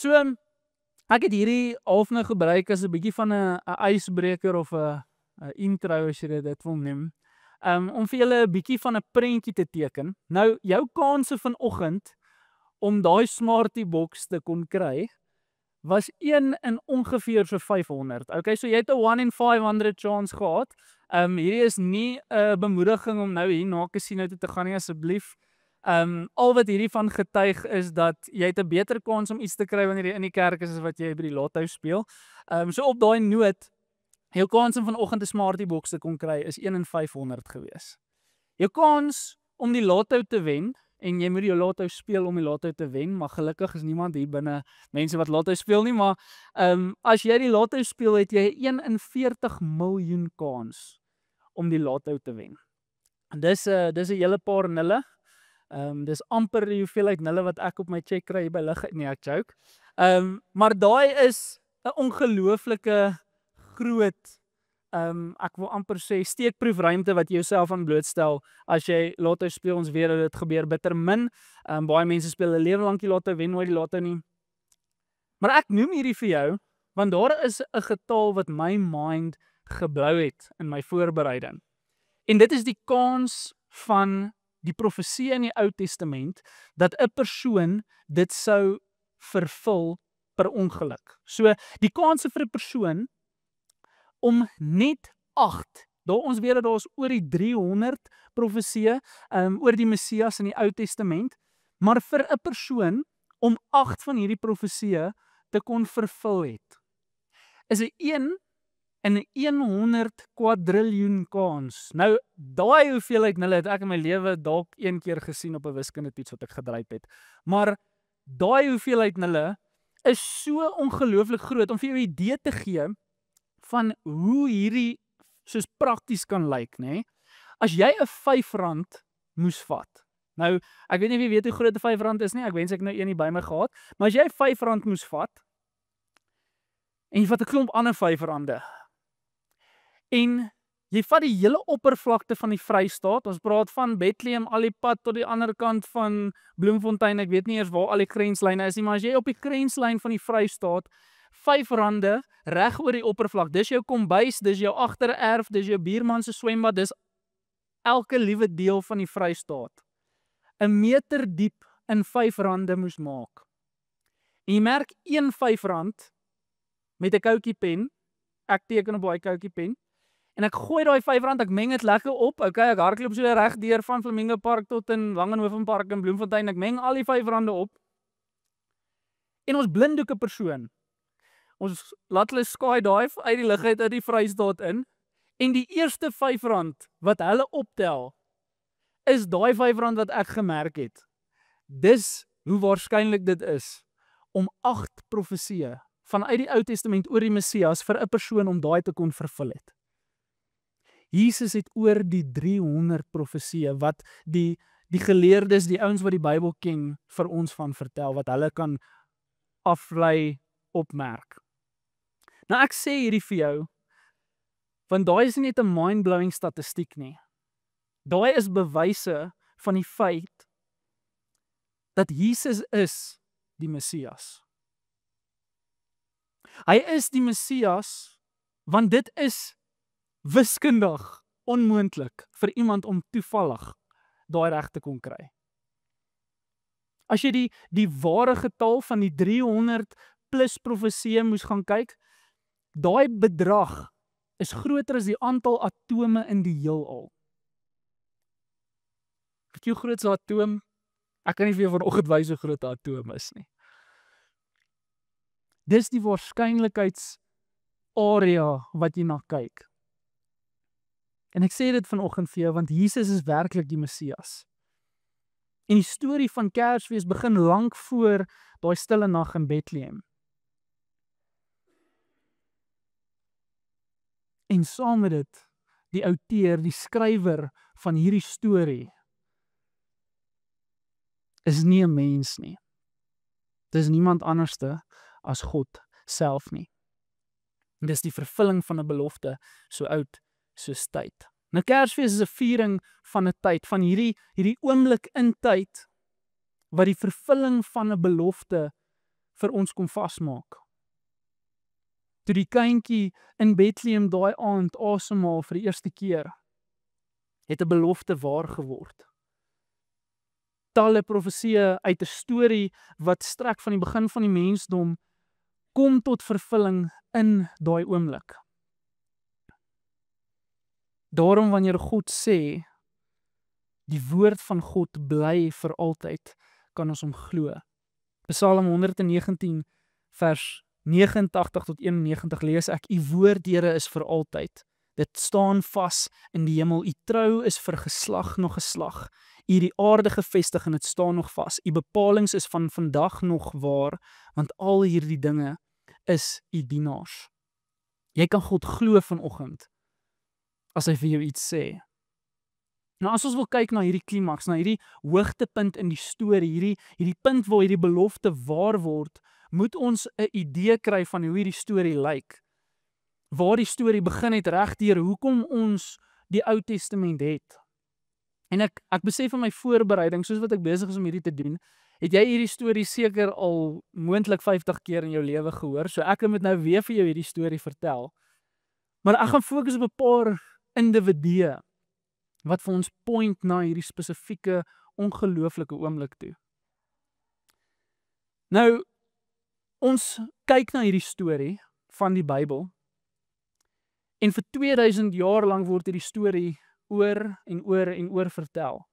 So, ek het hierdie half nou gebruik as 'n bietjie van 'n ysbreker of 'n intro as jy dit wil noem. Om vir julle 'n bietjie van 'n prentjie te teken. Nou, jou kanse vanoggend om daai Smartie box te kon kry, was 1 in ongeveer so 500. Okay, so jy het 'n 1 in 500 chance gehad. Hierdie is nie 'n bemoediging om nou hier na casino toe te gaan nie, asseblief. Al wat hierdie van getuig is dat jy het 'n beter kans om iets te kry wanneer jy in die kerk is as wat jy by die lotto speel. So op daai noot, jou kans om vanoggend 'n Smartie box te kon kry is 1 in 500 gewees. Jou kans om die lotto te wen, en jy moet die lotto speel om die lotto te wen, maar gelukkig is niemand hier binne mense wat lotto speel nie, maar as jy die lotto speel, het jy 1 in 40 miljoen kans om die lotto te wen. Dis 'n hele paar nulle. Dis amper die hoeveelheid nulle wat ek op my cheque kry by Ligheid. Nee, ek joke. Maar daai is 'n ongelooflike groot, ek wil amper sê steekproefruimte wat jy jouself aan blootstel as jy lotto speel. Ons weet dat dit gebeur bitter min. Baie mense speel 'n lewe lank die lotto, wen nooit die lotto nie. Maar ek noem hierdie vir jou, want daar is 'n getal wat my mind geblou het in my voorbereiding. En dit is die kans van die profesie in die Ou Testament, dat 'n persoon dit sou vervul per ongeluk. So, die kans vir 'n persoon om net 8, ons weet dat daar is oor die 300 profesieë oor die Messias in die Ou Testament, maar vir 'n persoon om 8 van hierdie profesieë te kon vervul het, is 'n 1 in 'n 100 kwadriljoen kans. Nou, daai hoeveelheid nulle het ek in my lewe dalk 1 keer gesien op 'n wiskundetoets wat ek gedryf het. Maar daai hoeveelheid nulle is so ongelooflik groot om vir jou 'n idee te gee van hoe hierdie soos prakties kan lyk, nê? As jy 'n R5 moes vat. Nou, ek weet nie wie weet hoe groot 'n R5 is nie. Ek wens ek nou een nie by my gehad. Maar as jy R5 moes vat en jy vat 'n klomp ander R5 en jy vat die hele oppervlakte van die Vrystaat, ons praat van Bethlehem al die pad tot die ander kant van Bloemfontein, ek weet nie eers waar al die grenslyne is nie, maar as jy op die grenslyn van die Vrystaat R5 reg oor die oppervlak, dis jou kombuis, dis jou agtererf, dis jou buurman se swembad, dis elke liewe deel van die Vrystaat, 'n meter diep in R5 moes maak. En jy merk 1 R5 met 'n koutjiepen, ek teken op daai koutjiepen, en ek gooi daai R5, ek meng dit lekker op, okay, ek hardloop so reg deur van Flamingo Park tot in Langenhoven Park in Bloemfontein, ek meng al die R5 op, en ons blinddoek 'n persoon. Ons laat hulle skydive uit die lug uit die Vrystaat in, en die eerste R5 wat hulle optel, is daai R5 wat ek gemerk het. Dis hoe waarskynlik dit is, om 8 profesieë vanuit die Ou Testament oor die Messias vir 'n persoon om daai te kon vervul het. Jesus het oor die 300 profesieë wat die geleerdes, die ouens wat die Bybel ken, vir ons van vertel, wat hulle kan aflei, opmerk. Nou ek sê hierdie vir jou, want daai is nie net 'n mind-blowing statistiek nie. Daai is bewyse van die feit dat Jesus is die Messias. Hy is die Messias, want dit is wiskundig onmoontlik vir iemand om toevallig daai reg te kon kry. As jy die ware getal van die 300 plus profesieë moes gaan kyk, daai bedrag is groter as die aantal atome in die heelal. Weet jy hoe groot is 'n atoom? Ek kan nie vir jou vanoggend wys hoe groot 'n atoom is nie. Dis die waarskynlikheidsarea wat jy na kyk. En ek sê dit vanoggend vir jou, want Jesus is werklik die Messias. En die storie van Kersfees begin lank voor daai stille nag in Bethlehem. En saam met dit, die outeur, die skrywer van hierdie storie, is nie 'n mens nie. Dis niemand anderste as God self nie. En dis die vervulling van 'n belofte so oud soos tyd. Nou Kersfees is 'n viering van 'n tyd, van hierdie oomblik in tyd wat die vervulling van 'n belofte vir ons kom vasmaak. Toe die kindjie in Bethlehem daai aand asemhaal vir die eerste keer, het 'n belofte waar geword. Talle profesieë uit 'n storie wat strek van die begin van die mensdom, kom tot vervulling in daai oomblik. Daarom wanneer God sê, die woord van God bly vir altyd, kan ons hom glo. Psalm 119 vers 89 tot 91 lees ek, U woord, Here, is vir altyd. Dit staan vas in die hemel. U trou is vir geslag nog geslag. U die aarde gevestig en dit staan nog vas. U bepalings is van vandag nog waar, want al hierdie dinge is U dienaars. Jy kan God glo vanoggend as hy vir jou iets sê. Nou as ons wil kyk na hierdie klimaks, na hierdie hoogtepunt in die storie, hierdie punt waar hierdie belofte waar word, moet ons 'n idee kry van hoe hierdie storie lyk. Waar die storie begin het regdeur hoekom ons die Ou Testament het. En ek besef in my voorbereiding, soos wat ek besig is om hierdie te doen, het jy hierdie storie seker al moontlik 50 keer in jou lewe gehoor, so ek moet nou weer vir jou hierdie storie vertel. Maar ek gaan fokus op 'n paar individue wat vir ons point na hierdie spesifieke ongelooflike oomblik toe. Nou, ons kyk na hierdie storie van die Bybel en vir 2000 jaar lank word hierdie storie oor en oor en oor vertel.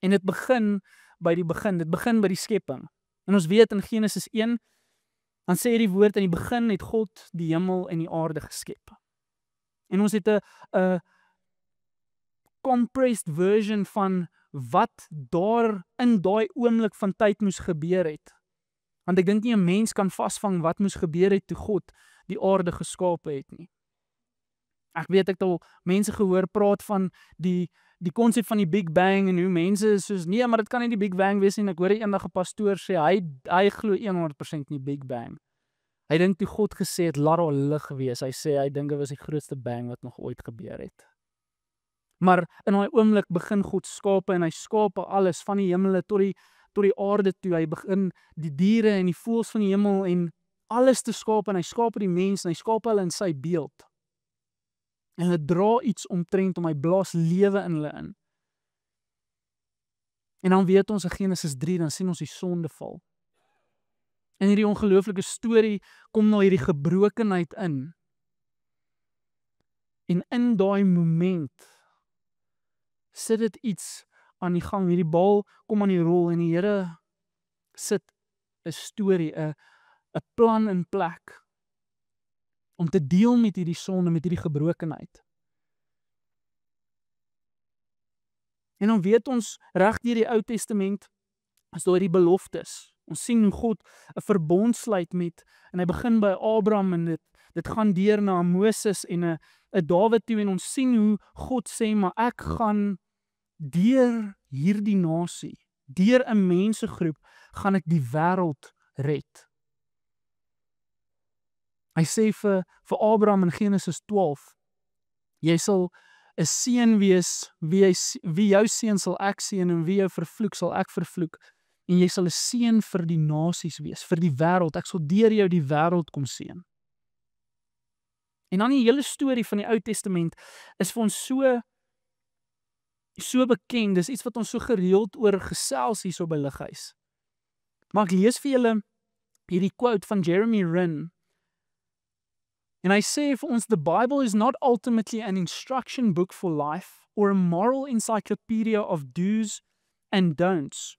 En dit begin by die begin, dit begin by die skepping. En ons weet in Genesis 1, dan sê die woord, in die begin het God die hemel en die aarde geskep. En ons het 'n compressed version van wat daar in daai oomblik van tyd moes gebeur het. Want ek dink nie 'n mens kan vasvang wat moes gebeur het toe God die aarde geskape het nie. Ek weet ek het al mense gehoor praat van die konsep van die Big Bang en hoe mense is soos, nee, maar dit kan nie die Big Bang wees nie. En ek hoor eendag 'n pastoor sê, hy glo 100% in die Big Bang. Hy dink toe God gesê het, laat daar lig wees. Hy sê, hy dink dit was die grootste bang wat nog ooit gebeur het. Maar in daai oomblik begin God skape en hy skape alles van die hemele tot die aarde toe. Hy begin die diere en die voëls van die hemel en alles te skape en hy skape die mens en hy skape hulle in sy beeld. En hulle dra iets omtrent hom, hy blaas lewe in hulle in. En dan weet ons in Genesis 3, dan sien ons die sondeval. En hierdie ongelooflike storie kom na hierdie gebrokenheid in. En in daai moment sit dit iets aan die gang. Hierdie bal kom aan die rol en die Here sit 'n storie, 'n plan in plek om te deel met hierdie sonde, met hierdie gebrokenheid. En dan weet ons reg deur die Ou Testament is daar die beloftes. Ons sien hoe God 'n verbond sluit met, en hy begin by Abraham en dit gaan deur na Moses en 'n Dawid toe en ons sien hoe God sê, maar ek gaan deur hierdie nasie, deur 'n mensegroep, gaan ek die wêreld red. Hy sê vir Abraham in Genesis 12, jy sal 'n seun wees, wie jou seun sal ek seën en wie jou vervloek sal ek vervloek. En jy sal 'n seën vir die nasies wees, vir die wêreld. Ek sal deur jou die wêreld kom seën. En dan die hele storie van die Ou Testament is vir ons so bekend. Dis iets wat ons so gereeld oor gesels hierso by Lighuis. Maar ek lees vir julle hierdie quote van Jeremy Wren. En hy sê vir ons, the Bible is not ultimately an instruction book for life or a moral encyclopedia of do's and don'ts.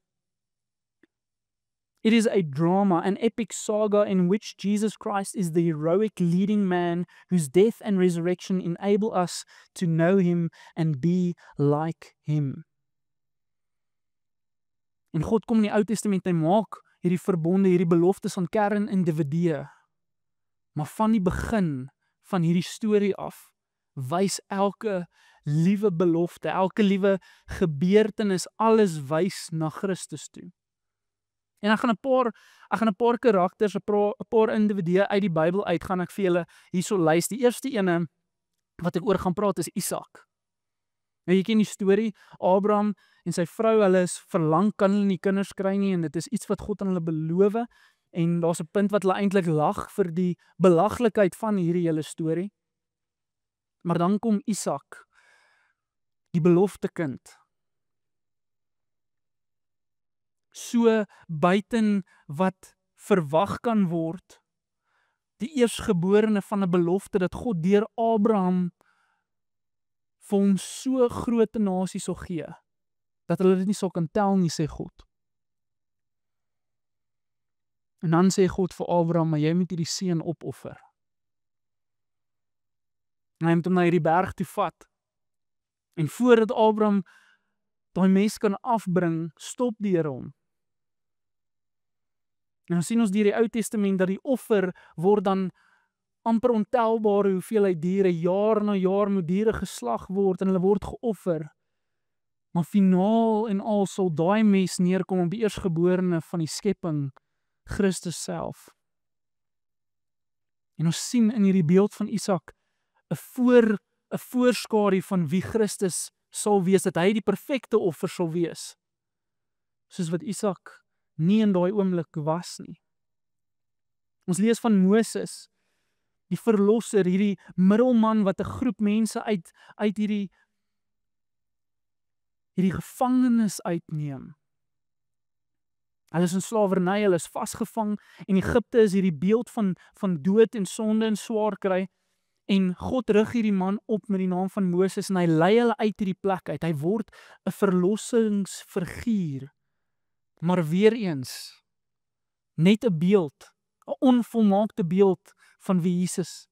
It is a drama, an epic saga in which Jesus Christ is the heroic leading man whose death and resurrection enable us to know him and be like him. En God kom in die Ou Testament, hy maak hierdie verbonde, hierdie beloftes aan kernindividue. Maar van die begin van hierdie storie af, wys elke liewe belofte, elke liewe gebeurtenis, alles wys na Christus toe. En ek gaan 'n paar karakters, 'n paar individue uit die Bybel uit, gaan ek vir julle hierso lys. Die eerste ene wat ek oor gaan praat is Isak. Nou jy ken die storie, Abraham en sy vrou, hulle is verlang, kan hulle nie kinders kry nie, en dit is iets wat God aan hulle beloof, en daar's 'n punt wat hulle eintlik lag vir die belaglikheid van hierdie hele storie. Maar dan kom Isak, die belofte kind. So buiten wat verwag kan word, die eersgeborene van 'n belofte dat God deur Abraham vir hom so groot 'n nasie sal gee, dat hulle dit nie sal kan tel nie, sê God. En dan sê God vir Abraham, maar jy moet hierdie seun opoffer. En hy moet hom na hierdie berg toe vat. En voordat Abraham daai mes kan afbring, stop die Here hom. En dan sien ons deur die Ou Testament dat die offer word dan amper ontelbare hoeveelheid diere, jaar na jaar moet diere geslag word en hulle word geoffer. Maar finaal en al sal daai mes neerkom op die eersgeborene van die skepping, Christus self. En ons sien in hierdie beeld van Isak 'n voorskadu van wie Christus sal wees, dat hy die perfekte offer sal wees. Soos wat Isak nie in daai oomblik was nie. Ons lees van Moses, die verlosser, hierdie middelman wat 'n groep mense uit hierdie gevangenis uitneem. Hulle is in slawerny, hulle is vasgevang, en Egipte is hierdie beeld van dood en sonde en swaar kry. En God rig hierdie man op met die naam van Moses en hy lei hulle uit hierdie plek uit. Hy word 'n verlossingsfiguur. Maar weer eens, net 'n beeld, 'n onvolmaakte beeld van wie Jesus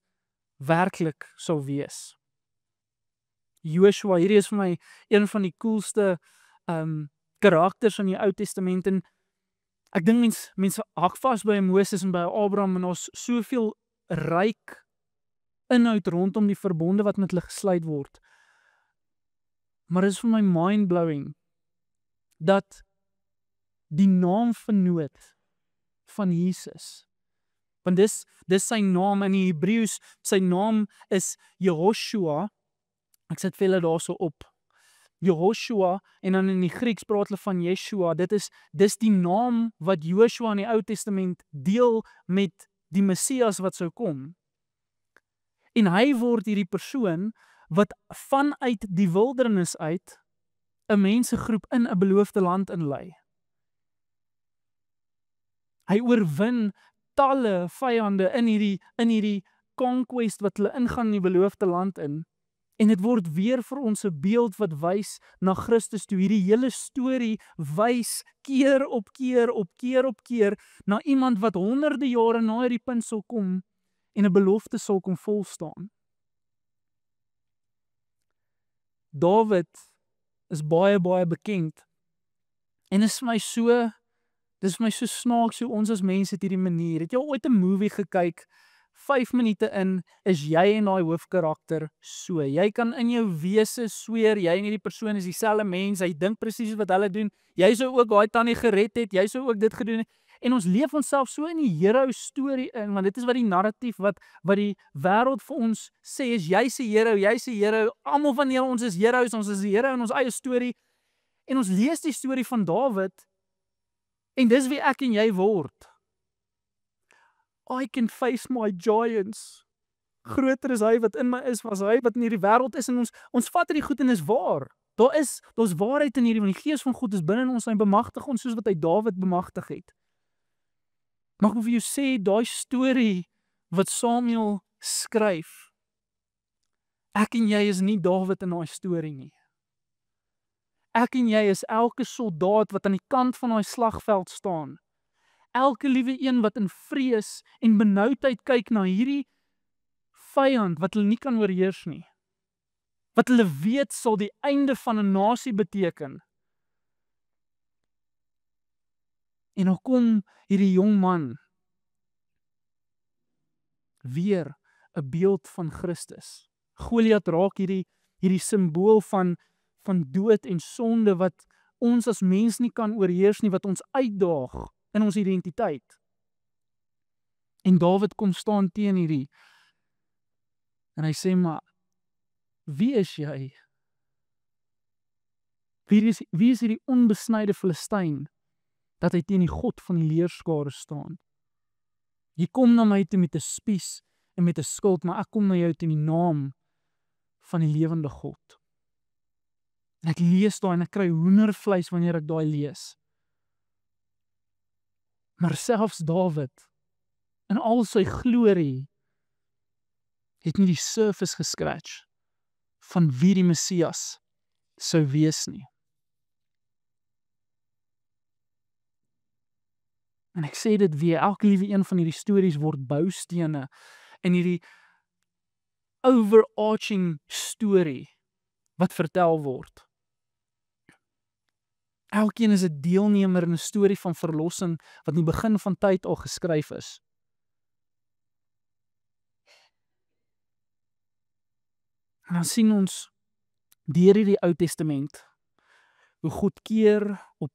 werklik sou wees. Joshua, hierdie is vir my een van die coolste karakters in die Ou Testament, en ek dink mense hak vas by Moses en by Abraham, en ons soveel ryk inhoud rondom die verbonde wat met hulle gesluit word. Maar dit is vir my mind-blowing dat die naamvernoot van Jesus, want dis sy naam in die Hebreëus, sy naam is Jehoshua. Ek sit vir julle daarso op. Jehoshua, en dan in die Grieks praat hulle van Yeshua. Dis die naam wat Joshua in die Ou Testament deel met die Messias wat sou kom. En hy word hierdie persoon wat vanuit die wildernis uit 'n mensegroep in 'n beloofde land inlei. Hy oorwin talle vyande in hierdie conquest wat hulle ingaan in die beloofde land in. En dit word weer vir ons 'n beeld wat wys na Christus toe. Hierdie hele storie wys keer op keer na iemand wat honderde jare na hierdie punt sal kom en 'n belofte sal kom volstaan. Dawid is baie bekend. En dit is vir my so snaaks hoe ons as mense het hierdie manier. Het jy ooit 'n movie gekyk? 5 minute in is jy en daai hoofkarakter so. Jy kan in jou wese sweer jy en hierdie persoon is dieselfde mens. Hy dink presies wat hulle doen. Jy sou ook daai tannie gered het. Jy sou ook dit gedoen het. En ons leef onsself so in die hero storie in, want dit is wat die narratief wat die wêreld vir ons sê is jy's 'n hero, almal van ons is heroes, ons is die hero in ons eie storie. En ons lees die storie van Dawid en dis wie ek en jy word. I can face my giants. Groter is hy wat in my is, as hy wat in hierdie wêreld is, en ons vat hierdie goed en is waar. Daar's waarheid in hierdie, want die Gees van God is binne in ons, hy bemagtig ons soos wat hy Dawid bemagtig het. Mag ek vir jou sê, daai storie wat Samuel skryf, ek en jy is nie Dawid in daai storie nie. Ek en jy is elke soldaat wat aan die kant van daai slagveld staan. Elke liewe een wat in vrees en benoudheid kyk na hierdie vyand wat hulle nie kan oorheers nie. Wat hulle weet sal die einde van 'n nasie beteken. En dan kom hierdie jong man, weer 'n beeld van Christus. Goliat raak hierdie simbool van dood en sonde wat ons as mens nie kan oorheers nie, wat ons uitdaag in ons identiteit. En Dawid kom staan teen hierdie. En hy sê, maar wie is jy? Wie is hierdie onbesnyde Filistyn, dat hy teen die God van die leerskare staan? Jy kom na my toe met 'n spies en met 'n skild, maar ek kom na jou teen die naam van die lewende God. En ek lees daai en ek kry hoendervleis wanneer ek daai lees. Maar selfs Dawid, in al sy glorie, het nie die surface gescratch van wie die Messias sou wees nie. En ek sê dit weer, elke liewe een van hierdie stories word boustene in hierdie overarching storie wat vertel word. Elkeen is 'n deelnemer in 'n storie van verlossing wat in die begin van tyd al geskryf is. En dan sien ons deur hierdie Ou Testament hoe God keer op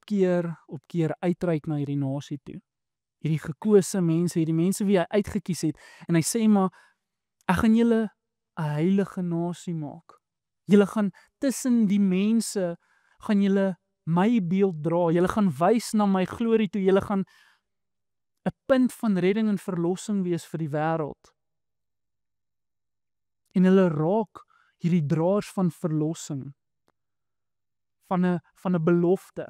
keer uitreik na hierdie nasie toe. Hierdie gekose mense, hierdie mense wie hy uitgekies het, en hy sê maar, ek gaan julle 'n heilige nasie maak. Julle gaan tussen die mense, gaan julle my beeld dra, julle gaan wys na my glorie toe, julle gaan 'n punt van redding en verlossing wees vir die wêreld. En hulle raak hierdie draers van verlossing, van 'n belofte.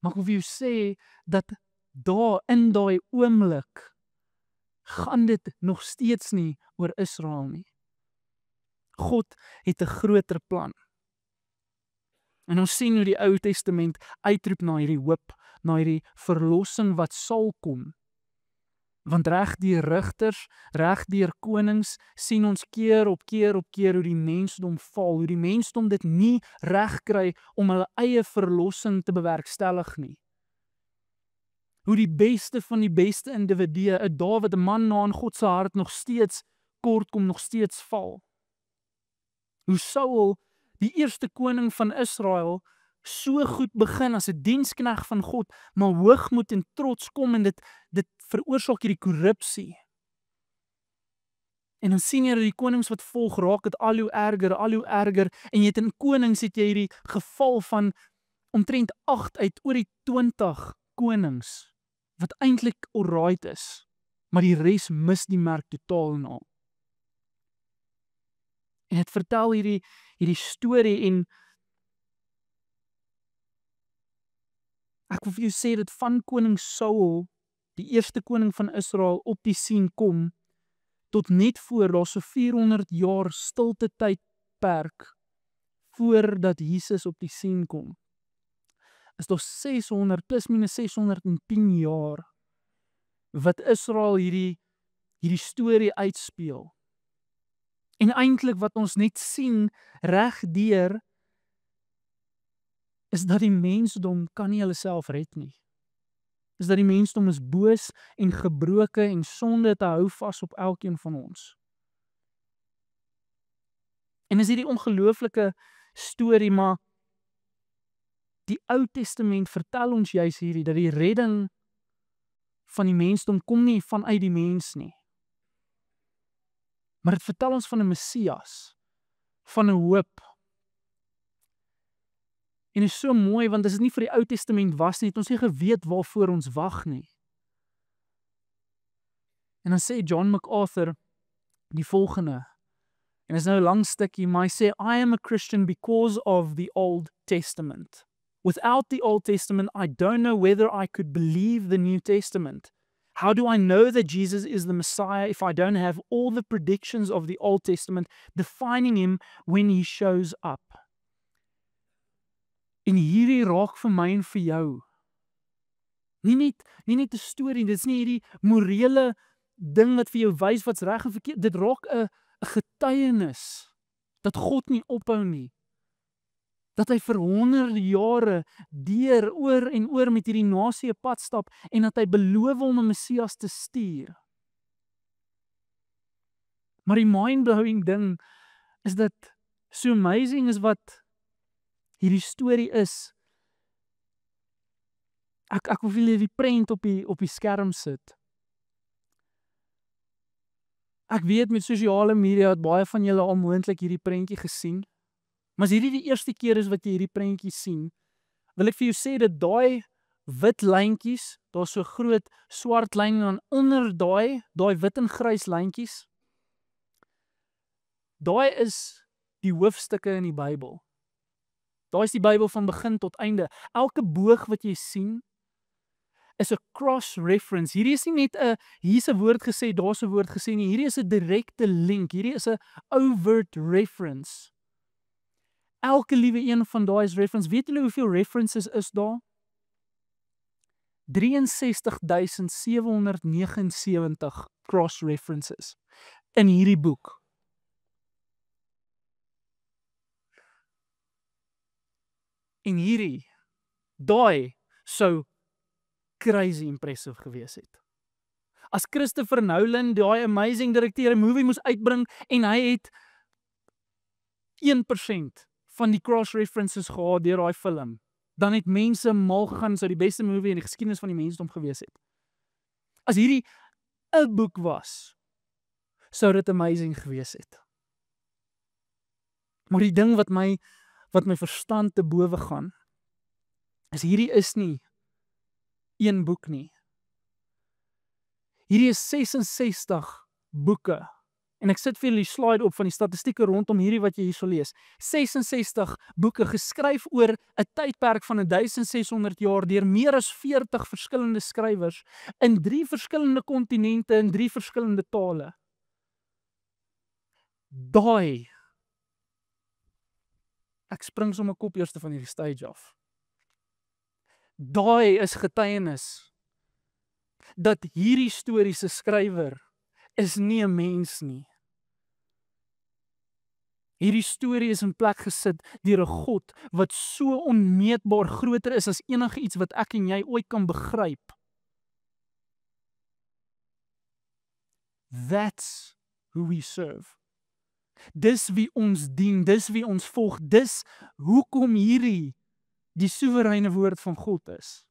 Maar ek wil vir jou sê, dat daar in daai oomblik, gaan dit nog steeds nie oor Israel nie. God het 'n groter plan. En ons sien hoe die Ou Testament uitroep na hierdie hoop, na hierdie verlossing wat sal kom. Want reg deur rigters, reg deur konings, sien ons keer op keer hoe die mensdom val, hoe die mensdom dit nie reg kry om hulle eie verlossing te bewerkstellig nie. Hoe die beste van die beste individue, 'n Dawid, 'n man na in God se hart, nog steeds kort kom, nog steeds val. Hoe Saul, die eerste koning van Israel, so goed begin as 'n dienskneg van God, maar hoogmoed en trots kom en dit veroorsaak hierdie korrupsie. En dan sien jy dat die konings wat volg raak dit al hoe erger, en jy het in konings het jy hierdie geval van omtrent 8 uit oor die 20 konings wat eintlik alright is, maar die res mis die merk totaal en al. En dit vertel hierdie storie, en ek wil vir jou sê dat van koning Saul, die eerste koning van Israel, op die sien kom, tot net voor daar so 400 jaar stilte tydperk voordat Jesus op die sien kom, is daar 600 plus minus 610 jaar wat Israel hierdie storie uitspeel. En eintlik wat ons net sien reg deur is dat die mensdom kan nie hulle self red nie. Is dat die mensdom is boos en gebroke en sonde te hou vas op elkeen van ons. En is hierdie ongelooflike storie, maar die Ou Testament vertel ons juis hierdie, dat die redding van die mensdom kom nie vanuit die mens nie. Maar dit vertel ons van 'n Messias, van 'n hoop. En dit is so mooi, want as dit nie vir die Ou Testament was nie, het ons nie geweet waarvoor ons wag nie. En dan sê John MacArthur die volgende, en is nou 'n lang stukkie, maar hy sê, I am a Christian because of the Old Testament. Without the Old Testament, I don't know whether I could believe the New Testament. How do I know that Jesus is the Messiah if I don't have all the predictions of the Old Testament defining him when he shows up? En hierdie raak vir my en vir jou. Nie net 'n storie, dit is nie hierdie morele ding wat vir jou wys wat's reg en verkeerd. Dit raak 'n getuienis dat God nie ophou nie. Dat hy vir honderde jare oor en oor met hierdie nasie 'n pad stap, en dat hy beloof om 'n Messias te stuur. Maar die mind-blowing ding is dat so amazing is wat hierdie storie is. Ek wil vir julle die prent op die skerm sit. Ek weet met sosiale media het baie van julle al moontlik hierdie prentjie gesien. Maar as hierdie die eerste keer is wat jy hierdie prentjie sien, wil ek vir jou sê dat daai wit lyntjies, daar's so groot swart lyn en dan onder daai wit en grys lyntjies, daai is die hoofstukke in die Bybel. Daai is die Bybel van begin tot einde. Elke boog wat jy sien, is 'n cross-reference. Hierdie is nie net hier's 'n woord gesê, daar's 'n woord gesê nie. Hierdie is 'n direkte link. Hierdie is 'n overt reference. Elke liewe een van daai is reference. Weet julle hoeveel references is daar? 63.779 cross-references in hierdie boek. En daai sou crazy impressive gewees het. As Christopher Nolan, daai amazing direkteur, 'n movie moes uitbring en hy het 1% van die cross-references gehad deur daai film, dan het mense mal gegaan, sou die beste movie in die geskiedenis van die mensdom gewees het. As hierdie 'n boek was, sou dit amazing gewees het. Maar die ding wat my verstand te bowe gaan, is hierdie is nie een boek nie. Hierdie is 66 boeke. En ek sit vir julle die slide op van die statistieke rondom hierdie wat jy hier sal lees. 66 boeke geskryf oor 'n tydperk van 1600 jaar deur meer as 40 verskillende skrywers in 3 verskillende kontinente in 3 verskillende tale. Daai, ek spring sommer kop eerste van hierdie stage af. Daai is getuienis dat hierdie storie se skrywer is nie 'n mens nie. Hierdie storie is in plek gesit deur 'n God wat so onmeetbaar groter is as enige iets wat ek en jy ooit kan begryp. That's who we serve. Dis wie ons dien, dis wie ons volg, dis hoekom hierdie die soewereine woord van God is.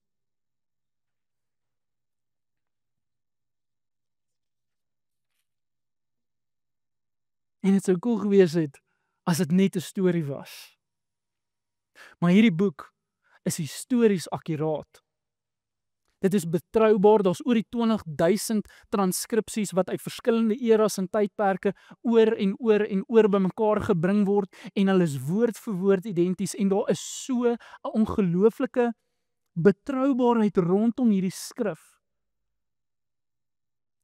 En dit sou cool gewees het as dit net 'n storie was. Maar hierdie boek is histories akkuraat. Dit is betroubaar, daar's oor die 20,000 transkripsies wat uit verskillende eras en tydperke oor en oor bymekaar gebring word en hulle is woord vir woord identies en daar is so 'n ongelooflike betroubaarheid rondom hierdie skrif.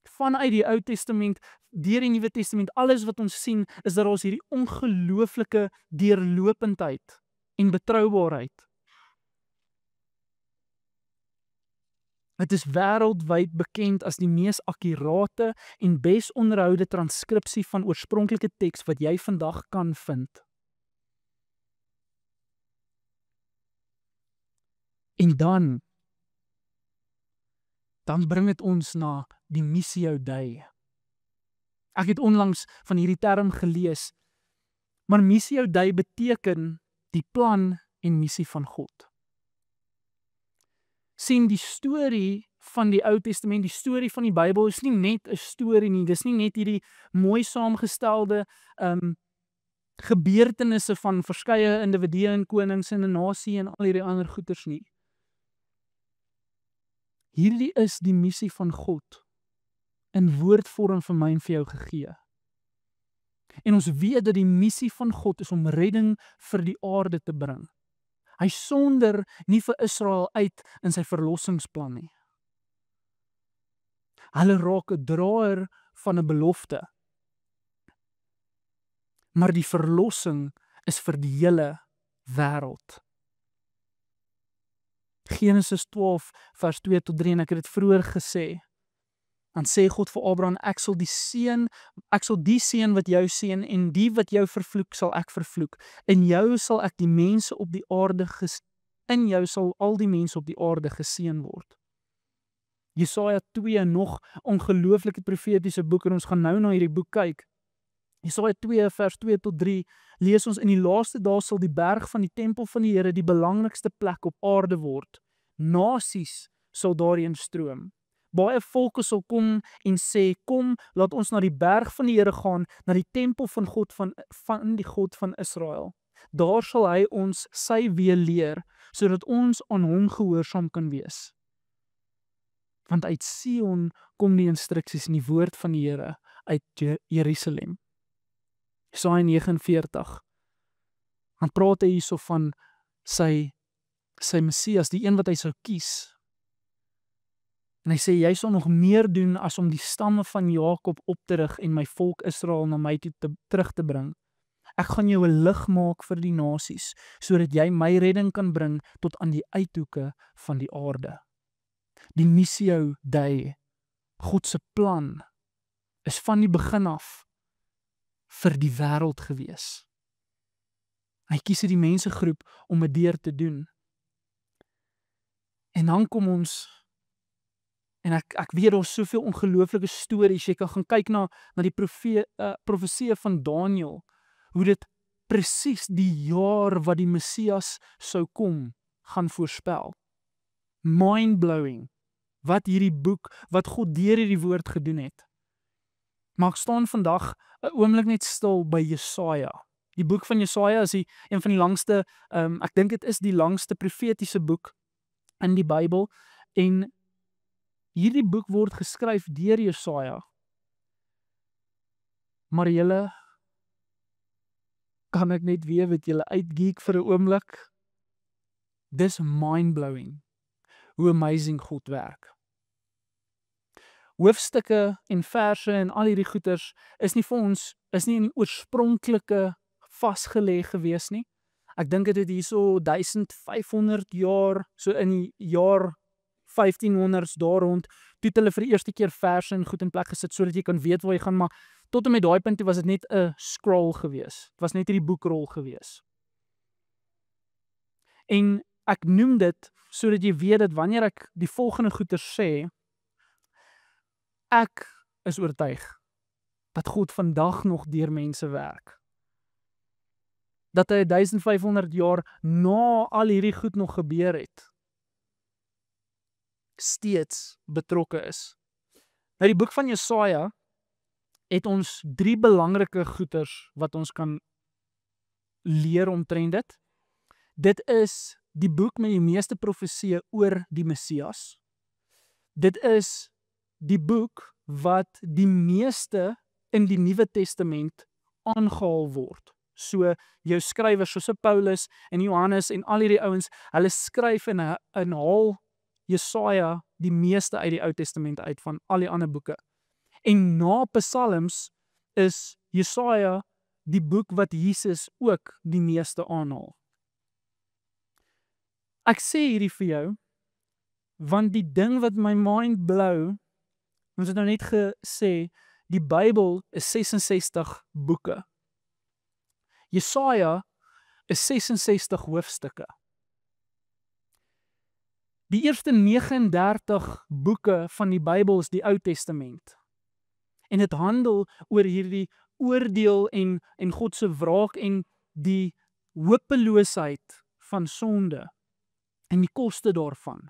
Vanuit die Ou Testament, deur die Nuwe Testament, alles wat ons sien is dat ons hierdie ongelooflike deurlopendheid en betroubaarheid. Dit is wêreldwyd bekend as die mees akkurate en bes onderhoude transkripsie van oorspronklike teks wat jy vandag kan vind. En dan bring dit ons na die Missio Dei. Ek het onlangs van hierdie term gelees, maar Missio Dei beteken die plan en missie van God. Sien, die storie van die Ou Testament, die storie van die Bybel is nie net 'n storie nie, dis nie net hierdie mooi saamgestelde gebeurtenisse van verskeie individue en konings en 'n nasie en al hierdie ander goeters nie. Hierdie is die missie van God in woordvorm vir my en vir jou gegee. En ons weet dat die missie van God is om redding vir die aarde te bring. Hy sonder nie vir Israel uit in sy verlossingsplan nie. Hulle raak 'n draer van 'n belofte. Maar die verlossing is vir die hele wêreld. Genesis 12 vers 2 tot 3 en ek het dit vroeër gesê. Dan sê God vir Abraham, ek sal die seën wat jou seën en die wat jou vervloek sal ek vervloek. In jou sal ek die mense op die aarde in jou sal al die mense op die aarde geseën word. Jesaja 2 nog ongelooflike profetiese boek en ons gaan nou na hierdie boek kyk. Jesaja 2 vers 2 tot 3 lees ons in die laaste dae sal die berg van die tempel van die Here die belangrikste plek op aarde word. Nasies sal daarheen stroom. Baie volke sal kom en sê, kom, laat ons na die berg van die Here gaan, na die tempel van God van die God van Israel. Daar sal hy ons sy weë leer, sodat ons aan hom gehoorsaam kan wees. Want uit Sion kom die instruksies in die woord van die Here uit Jerusalem. Jesaja 49. Dan praat hy hierso van sy Messias, die een wat hy sou kies. En hy sê, jy sal nog meer doen as om die stamme van Jakob op te rig en my volk Israel na my terug te bring. Ek gaan jou 'n lig maak vir die nasies, sodat jy my redding kan bring tot aan die uithoeke van die aarde. Die Missio Dei, God se plan, is van die begin af vir die wêreld gewees. Hy kies die mensegroep om dit deur te doen. En dan kom ons, en ek weet daar's soveel ongelooflike stories, jy kan gaan kyk na die profeseë van Daniël, hoe dit presies die jaar wat die Messias sou kom, gaan voorspel. Mind-blowing, wat hierdie boek, wat God deur hierdie woord gedoen het. Maar ek staan vandag 'n oomblik net stil by Jesaja. Die boek van Jesaja is een van die langste, ek dink dit is die langste profetiese boek in die Bybel, en hierdie boek word geskryf deur Jesaja. Maar julle, kan ek net weer met julle uitgeek vir 'n oomblik? Dis mind-blowing, hoe amazing God werk. Hoofstukke en verse en al hierdie goeters is nie vir ons, is nie in die oorspronklike vasgelê gewees nie. Ek dink dit het hierso 1500 jaar, so in die jaar 1500s daar rond, toe het hulle vir die eerste keer verse en goed in plek gesit, sodat jy kan weet waar jy gaan, maar tot en met daai punt was dit net 'n scroll gewees. Dit was net hierdie boekrol gewees. En ek noem dit, sodat jy weet dat wanneer ek die volgende goeters sê, ek is oortuig dat God vandag nog deur mense werk. Dat hy 1500 jaar na al hierdie goed nog gebeur het, steeds betrokke is. Nou die boek van Jesaja het ons 3 belangrike goeters wat ons kan leer omtrent dit. Dit is die boek met die meeste profeseë oor die Messias. Dit is die boek wat die meeste in die Nuwe Testament aangehaal word. So jou skrywers soos Paulus en Johannes en al hierdie ouens, hulle skryf en haal Jesaja die meeste uit die Ou Testament uit van al die ander boeke. En na Psalms is Jesaja die boek wat Jesus ook die meeste aanhaal. Ek sê hierdie vir jou, want die ding wat my mind blow, ons het nou net gesê, die Bybel is 66 boeke. Jesaja is 66 hoofstukke. Die eerste 39 boeke van die Bybel is die Ou Testament. En dit handel oor hierdie oordeel en God se wraak en die hopeloosheid van sonde en die koste daarvan.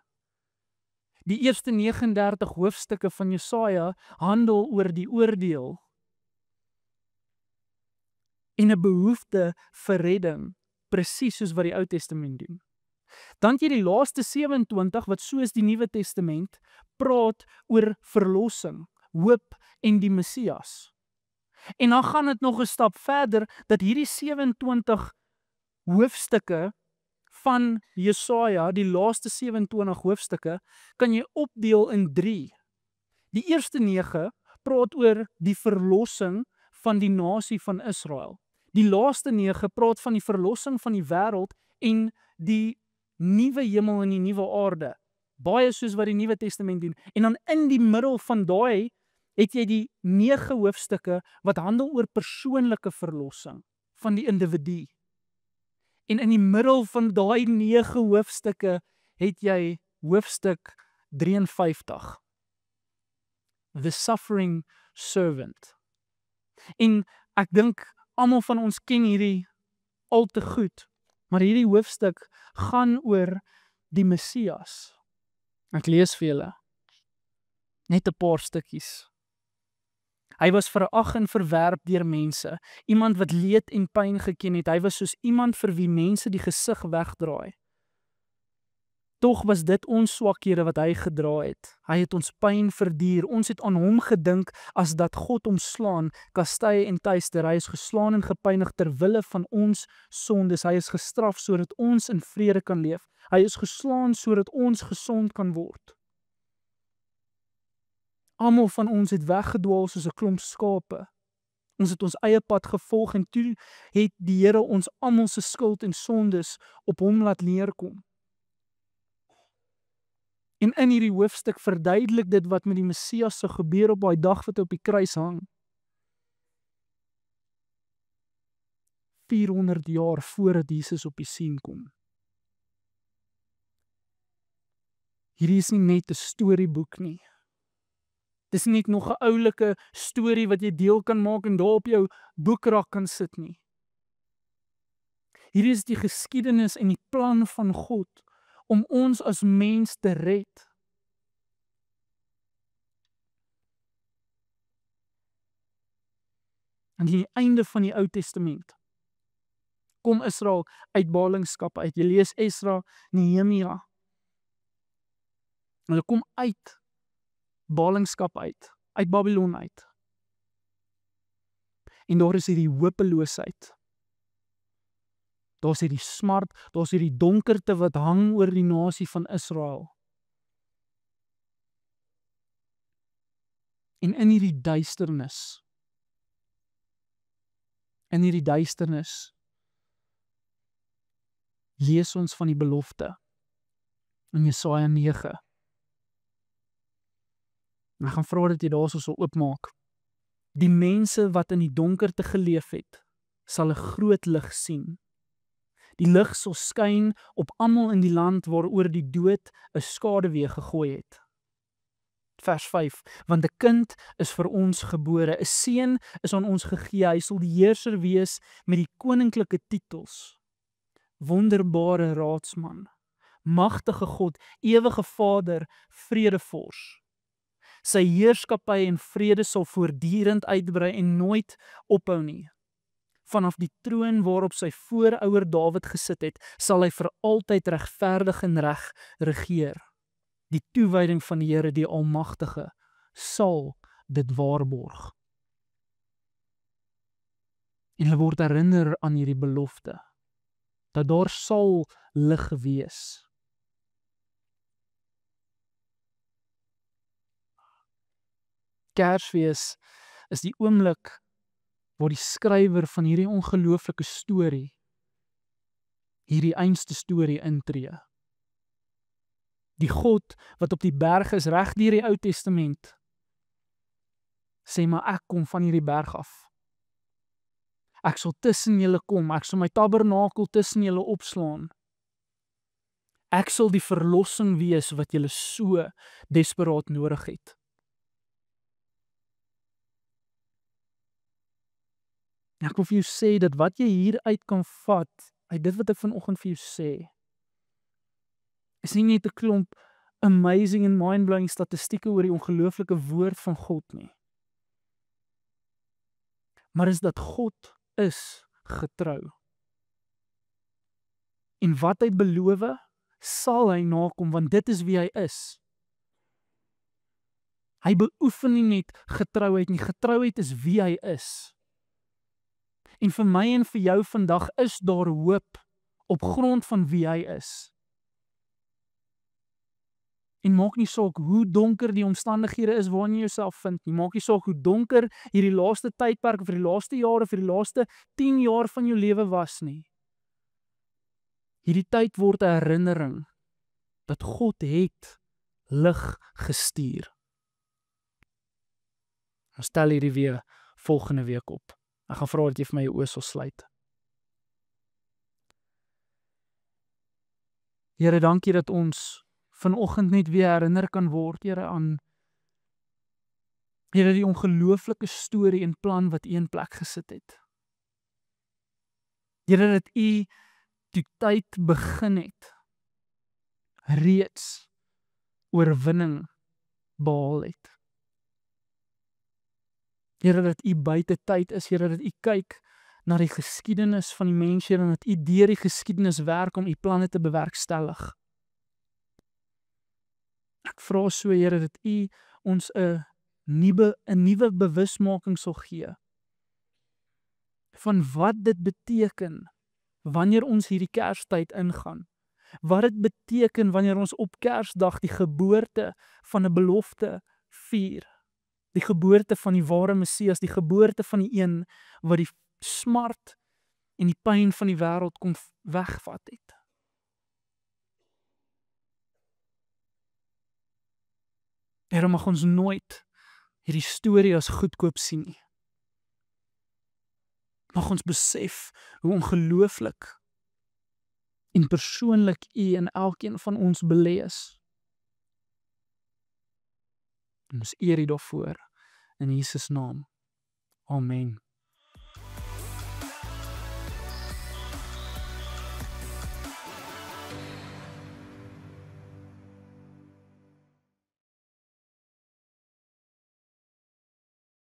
Die eerste 39 hoofstukke van Jesaja handel oor die oordeel en 'n behoefte vir redding, presies soos wat die Ou Testament doen. Dan het jy die laaste 27 wat soos die Nuwe Testament praat oor verlossing, hoop en die Messias. En dan gaan dit nog 'n stap verder dat hierdie 27 hoofstukke van Jesaja, die laaste 27 hoofstukke, kan jy opdeel in 3. Die eerste 9 praat oor die verlossing van die nasie van Israel. Die laaste 9 praat van die verlossing van die wêreld en die nuwe hemel en die nuwe aarde. Baie soos wat die Nuwe Testament doen. En dan in die middel van daai het jy die 9 hoofstukke wat handel oor persoonlike verlossing van die individu. En in die middel van daai 9 hoofstukke het jy hoofstuk 53. The Suffering Servant. En ek dink almal van ons ken hierdie al te goed, maar hierdie hoofstuk gaan oor die Messias. Ek lees vir julle net 'n paar stukkies. Hy was verag en verwerp deur mense, iemand wat leed en pyn geken het. Hy was soos iemand vir wie mense die gesig wegdraai. Tog was dit ons swakhede wat hy gedra het. Hy het ons pyn verduur. Ons het aan hom gedink as dat God hom slaan, kastye en tuister. Hy is geslaan en gepynig ter wille van ons sondes. Hy is gestraf sodat ons in vrede kan leef. Hy is geslaan sodat ons gesond kan word. Almal van ons het weggedwaal soos 'n klomp skape. Ons het ons eie pad gevolg en toe het die Here ons almal se skuld en sondes op hom laat neerkom. En in hierdie hoofstuk verduidelik dit wat met die Messias sou gebeur op daai dag wat hy op die kruis hang. 400 jaar voordat Jesus op die sien kom. Hierdie is nie net 'n storieboek nie. Dis nie net nog 'n oulike storie wat jy deel kan maak en daar op jou boekrak kan sit nie. Hierdie is die geskiedenis en die plan van God om ons as mens te red. Aan die einde van die Ou Testament kom Israel uit ballingskap uit. Jy lees Esra, Nehemia. Hulle kom uit ballingskap uit Babylon uit. En daar is hierdie hopeloosheid. Daar's hierdie smart, daar's hierdie donkerte wat hang oor die nasie van Israel. En in hierdie duisternis lees ons van die belofte in Jesaja 9. En ek gaan vra dat jy daarso sal oopmaak. Die mense wat in die donkerte geleef het, sal 'n groot lig sien. Die lig sal skyn op almal in die land waaroor die dood 'n skaduwee gegooi het. Vers 5, want 'n kind is vir ons gebore, 'n seun is aan ons gegee, hy sal die heerser wees met die koninklike titels. Wonderbare raadsman, magtige God, ewige Vader, vredevors. Sy heerskappy en vrede sal voortdurend uitbrei en nooit ophou nie. Vanaf die troon waarop sy voorouder Dawid gesit het, sal hy vir altyd regverdig en reg regeer. Die toewyding van die Here, die Almagtige, sal dit waarborg. En hulle word herinner aan hierdie belofte, dat daar sal lig wees. Kersfees is die oomblik waar die skrywer van hierdie ongelooflike storie, hierdie einste storie intree. Die God wat op die berg is reg deur die Ou Testament, sê maar ek kom van hierdie berg af. Ek sal tussen julle kom, ek sal my tabernakel tussen julle opslaan. Ek sal die verlossing wees wat julle so desperaat nodig het. Ek wil vir jou sê dat wat jy hieruit kan vat, uit dit wat ek vanoggend vir jou sê, is nie net 'n klomp amazing en mind-blowing statistieke oor die ongelooflike woord van God nie. Maar is dat God is getrou. En wat hy beloof, sal hy nakom, want dit is wie hy is. Hy beoefen nie net getrouheid nie, getrouheid is wie hy is. En vir my en vir jou vandag is daar hoop op grond van wie hy is. En maak nie saak hoe donker die omstandighede is waarin jy jouself vind nie. Maak nie saak hoe donker hierdie laaste tydperk of die laaste jare of die laaste 10 jaar van jou lewe was nie. Hierdie tyd word 'n herinnering dat God het lig gestuur. Ons stel hierdie weer volgende week op. Ek gaan vra dat jy vir my jou oë sal sluit. Here, dankie dat ons vanoggend net weer herinner kan word, Here, aan Here die ongelooflike storie en plan wat U in plek gesit het. Here, dat U toe tyd begin het, reeds oorwinning behaal het. Here, dat U buite tyd is, Here, dat U kyk na die geskiedenis van die mens, Here, en dat U deur die geskiedenis werk om U planne te bewerkstellig. Ek vra so, Here, dat U ons 'n nuwe bewusmaking sal gee van wat dit beteken wanneer ons hierdie Kerstyd ingaan. Wat dit beteken wanneer ons op Kersdag die geboorte van 'n belofte vier. Die geboorte van die ware Messias, die geboorte van die een wat die smart en die pyn van die wêreld kom wegvat het. Here, mag ons nooit hierdie storie as goedkoop sien nie. Mag ons besef hoe ongelooflik en persoonlik U in elkeen van ons belê is. En ons eer U daarvoor in Jesus naam. Amen.